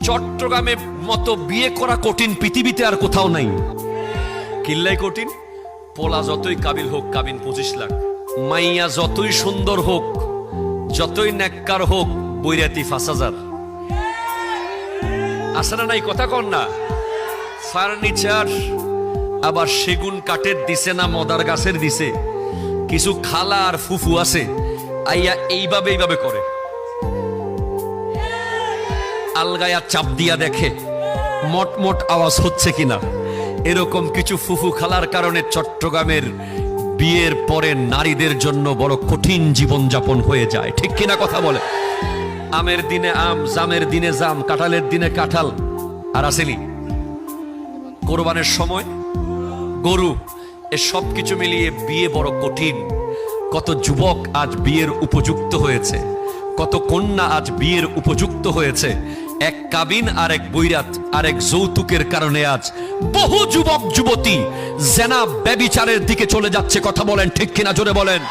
চট্টগ্রামের মতো বিয়ে করা কঠিন পৃথিবীতে আর কোথাও নাই। কিল্লাই কঠিন, পোলা যতই কাবিল হোক, কাবিন 25 লাখ, মাইয়া যতই সুন্দর হোক, যতই নেককার হোক, বৈরাতি 5,000। আসে না নাই, কথা কন না। ফার্নিচার আবার সেগুন কাঠের দিছে না মদার গাছের দিছে। কিছু খালা আর ফুফু আছে, আইয়া এইভাবে করে আলগায়া চাপ দিয়া দেখে মট আওয়াজ হচ্ছে কিনা। এরকম কিছু ফুফু খালার কারণে চট্টগ্রামের বিয়ের পরে নারীদের জন্য বড় কঠিন জীবন যাপন হয়ে যায়। ঠিক কিনা কথা বলে? আমের দিনে আম, জামের দিনে জাম, কাঁঠালের দিনে কাঁঠাল, আর আসেনি কোরবানের সময় গরু। এ সব কিছু মিলিয়ে বিয়ে বড় কঠিন। কত যুবক আজ বিয়ের উপযুক্ত হয়েছে, কত কন্যা আজ বিয়ের উপযুক্ত হয়েছে। এক কাবিন আর এক বৈরাত আর এক যৌতুকের কারণে আজ বহু যুবক যুবতী জেনা ব্যভিচারের দিকে চলে যাচ্ছে। কথা বলেন ঠিক কিনা, জোরে বলেন।